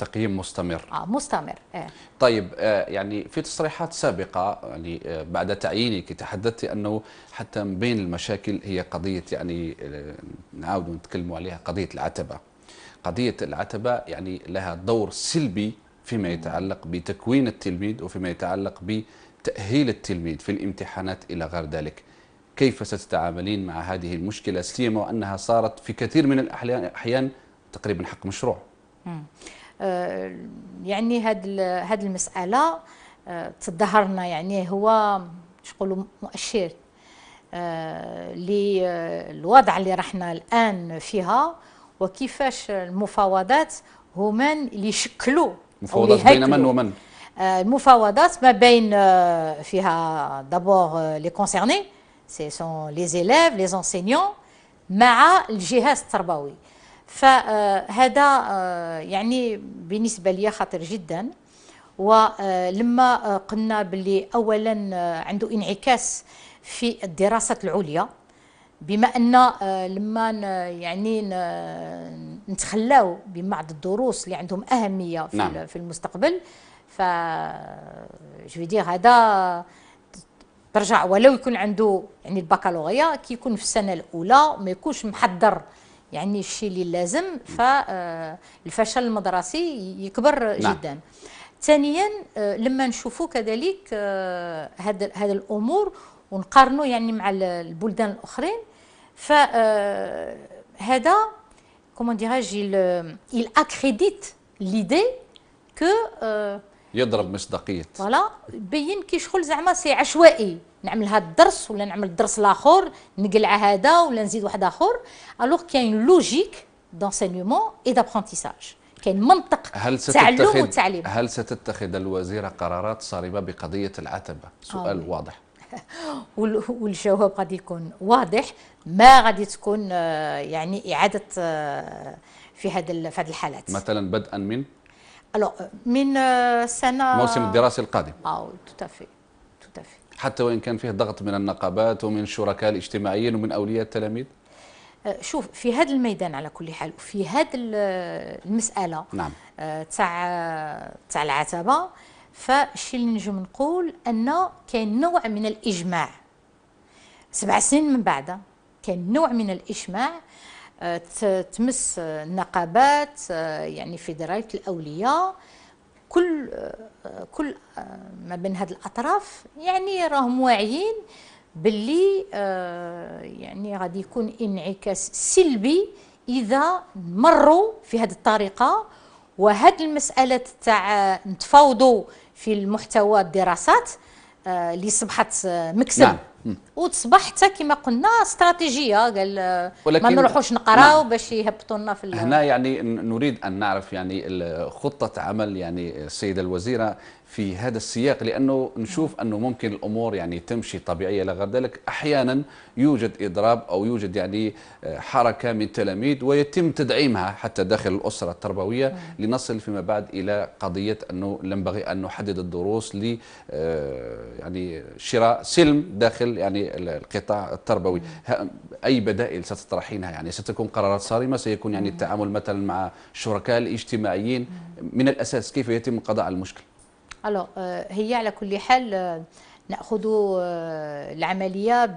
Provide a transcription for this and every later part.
تقييم مستمر. مستمر. طيب يعني في تصريحات سابقة يعني بعد تعيينك تحدثت أنه حتى من بين المشاكل هي قضية يعني نعاود نتكلموا عليها، قضية العتبة. قضية العتبة يعني لها دور سلبي فيما يتعلق بتكوين التلميذ وفيما يتعلق بتأهيل التلميذ في الامتحانات إلى غير ذلك. كيف ستتعاملين مع هذه المشكلة، سيما وأنها صارت في كثير من الأحيان تقريبا حق مشروع؟ يعني هذه المسألة تظهرنا يعني هو نقولوا مؤشر للوضع اللي رحنا الآن فيها، وكيفاش المفاوضات هما اللي يشكلوا مفاوضات بين من ومن؟ المفاوضات ما بين فيها دابور لي كونسيرني سي سون لي زيليف لي انسينيون مع الجهاز التربوي. فهذا يعني بالنسبة لي خطير جدا. ولما قلنا باللي أولا عنده انعكاس في الدراسات العليا، بما أن لما يعني نتخلاو ببعض الدروس اللي عندهم أهمية في المستقبل، ف جو دير هذا ترجع ولو يكون عنده يعني البكالوريا كي يكون في السنة الأولى ما يكونش محضر يعني الشيء اللي لازم، فالفشل المدرسي يكبر جدا. ثانيا لما نشوفوا كذلك هذا الامور ونقارنوا يعني مع البلدان الاخرين، فهذا كومون ديراج il accrédite l'idée que يضرب مصداقيه. فوالا بين كي شغل زعما سي عشوائي، نعمل هذا الدرس ولا نعمل الدرس الاخر، نقلع هذا ولا نزيد واحد اخر، الوغ كاين لوجيك دونسينيومون اي دابرونتيساج، كاين منطق تعلم وتعليم. هل ستتخذ الوزيرة قرارات صارمة بقضية العتبة؟ سؤال واضح. والجواب غادي يكون واضح، ما غادي تكون يعني إعادة في هذه الحالات. مثلا بدءا من من سنة موسم الدراسي القادم. توتافي حتى وإن كان فيه ضغط من النقابات ومن الشركاء الاجتماعيين ومن أولياء التلاميذ؟ شوف في هذا الميدان على كل حال وفي هذه المسألة تاع العتبة، فالشيء اللي نجم نقول أنه كاين نوع من الإجماع 7 سنين من بعد، كاين نوع من الإجماع تمس النقابات يعني فيدرالية الأولياء، كل ما بين هذه الأطراف يعني راهم واعيين باللي يعني غادي يكون انعكاس سلبي إذا مروا في هذه الطريقة. وهذه المسألة تاع نتفاوضوا في المحتوى الدراسات اللي صبحت مكسب وتصبح حتى كما قلنا استراتيجيه، قال ما نروحوش نقراو باش يهبطوا لنا في هنا. يعني نريد ان نعرف يعني خطه عمل يعني السيده الوزيره في هذا السياق، لانه نشوف انه ممكن الامور يعني تمشي طبيعيه لا غير ذلك، احيانا يوجد اضراب او يوجد يعني حركه من تلاميذ ويتم تدعيمها حتى داخل الاسره التربويه، لنصل فيما بعد الى قضيه انه ينبغي ان نحدد الدروس ل يعني شراء سلم داخل يعني القطاع التربوي. اي بدائل ستطرحينها؟ يعني ستكون قرارات صارمه، سيكون يعني التعامل مثلا مع الشركاء الاجتماعيين من الاساس، كيف يتم القضاء على المشكل؟ هي على كل حال ناخذ العمليه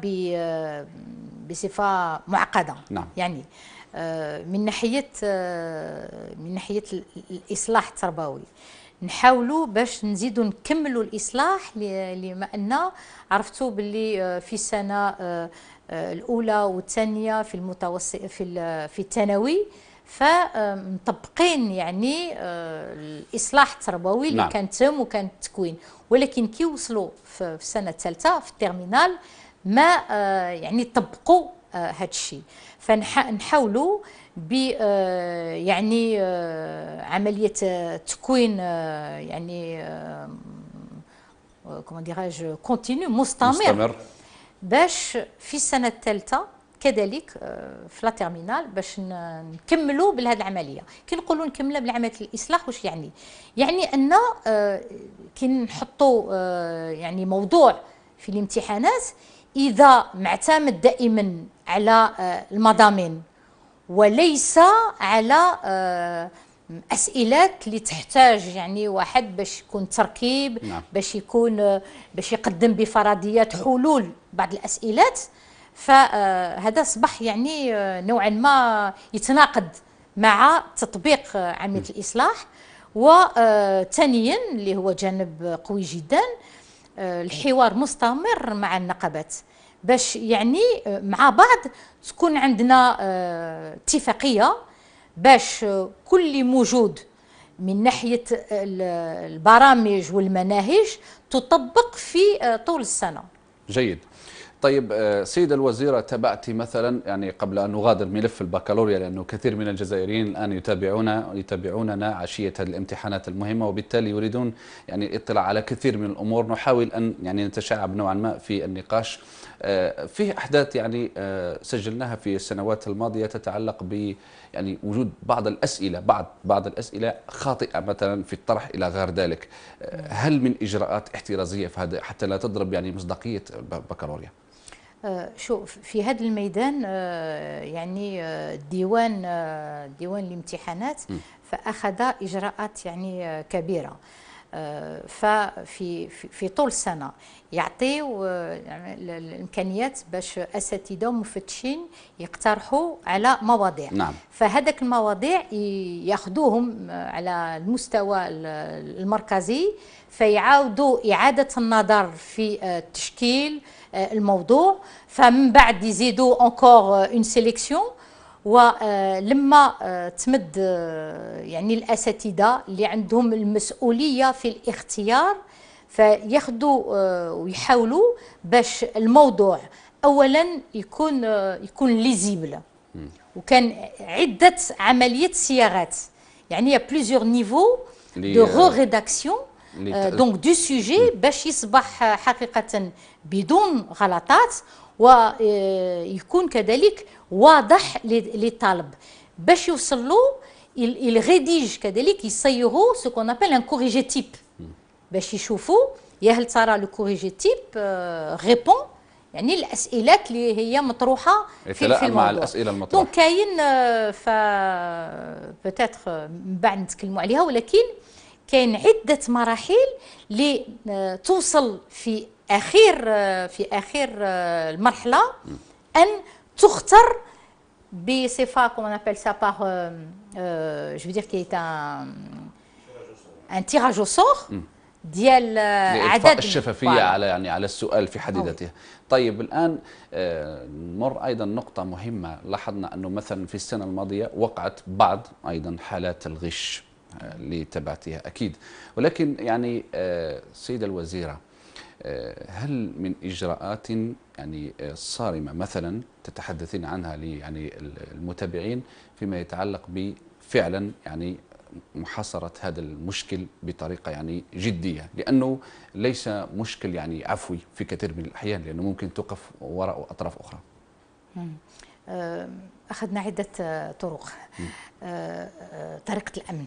بصفه معقده. يعني من ناحيه الاصلاح التربوي نحاولوا باش نزيدوا نكملوا الاصلاح، لما ان عرفتوا باللي في السنه الاولى والثانيه في المتوسط في الثانوي فمطبقين يعني الاصلاح التربوي اللي كان تم وكان التكوين، ولكن كي وصلوا في السنه الثالثه في الترمينال ما يعني طبقوا هذا الشيء. فنحاولوا ب يعني عمليه تكوين يعني كومون ديراج كونتينيو مستمر باش في السنه الثالثه كذلك في لا تيرمينال باش نكملوا بهذه العمليه. كي نقولوا نكملوا بعمليه الاصلاح واش يعني؟ يعني ان كي نحطوا يعني موضوع في الامتحانات اذا معتمد دائما على المضامين وليس على اسئلات اللي تحتاج يعني واحد باش يكون تركيب، نعم. باش يقدم بفرضيات حلول بعض الاسئلات. فهذا اصبح يعني نوعا ما يتناقض مع تطبيق عمليه الاصلاح. وثانيا اللي هو جانب قوي جدا، الحوار مستمر مع النقابات باش يعني مع بعض تكون عندنا اتفاقيه باش كل اللي موجود من ناحيه البرامج والمناهج تطبق في طول السنه. جيد. طيب سيدة الوزيرة، تابعتي مثلا يعني قبل أن نغادر ملف البكالوريا، لأنه كثير من الجزائريين الآن يتابعوننا عشية هذه الامتحانات المهمة، وبالتالي يريدون يعني الاطلاع على كثير من الأمور. نحاول أن يعني نتشعب نوعا ما في النقاش. في أحداث يعني سجلناها في السنوات الماضية تتعلق ب يعني وجود بعض الأسئلة خاطئة مثلا في الطرح إلى غير ذلك. هل من إجراءات احترازية في هذا حتى لا تضرب يعني مصداقية البكالوريا؟ شوف، في هذا الميدان يعني ديوان الامتحانات فأخذ إجراءات يعني كبيرة. ففي طول السنة يعطيو الإمكانيات باش أساتذة ومفتشين يقترحوا على مواضيع. نعم. فهذاك المواضيع ياخذوهم على المستوى المركزي، فيعاودوا إعادة النظر في تشكيل الموضوع، فمن بعد يزيدوا انكور اون سيليكسيون. ولما تمد يعني الاساتذه اللي عندهم المسؤوليه في الاختيار فياخذوا ويحاولوا باش الموضوع اولا يكون ليزيبل. وكان عده عمليه صياغات، يعني يا بليزيور نيفو دو ريداكسيون دونك دو سوجي باش يصبح حقيقه بدون غلطات، ويكون كذلك واضح للطالب باش يوصل له. الريديج كذلك يصيغوا سو كون ابل ان كوريجي تيب باش يشوفوا يا هل ترى لو كوريجي تيب ريبون يعني الاسئله اللي هي مطروحه في الموضوع مع الاسئله المطروحه. دونك كاين بوتيتر من بعد نتكلموا عليها، ولكن كاين عده مراحل اللي توصل في اخر المرحله ان تختار بصفه كوم ابل سا باغ جو دير كي ان تيراج او سور ديال عدد الشفافيه على يعني على السؤال في حد ذاته. طيب الان نمر ايضا نقطه مهمه، لاحظنا انه مثلا في السنه الماضيه وقعت بعض ايضا حالات الغش اللي تبعتها اكيد، ولكن يعني سيدة الوزيره، هل من إجراءات يعني صارمة مثلا تتحدثين عنها يعني المتابعين فيما يتعلق بفعلا يعني محاصرة هذا المشكل بطريقة يعني جدية، لأنه ليس مشكل يعني عفوي في كثير من الأحيان، لأنه ممكن توقف وراء أطراف أخرى؟ أخذنا عدة طرق. طريقة الأمن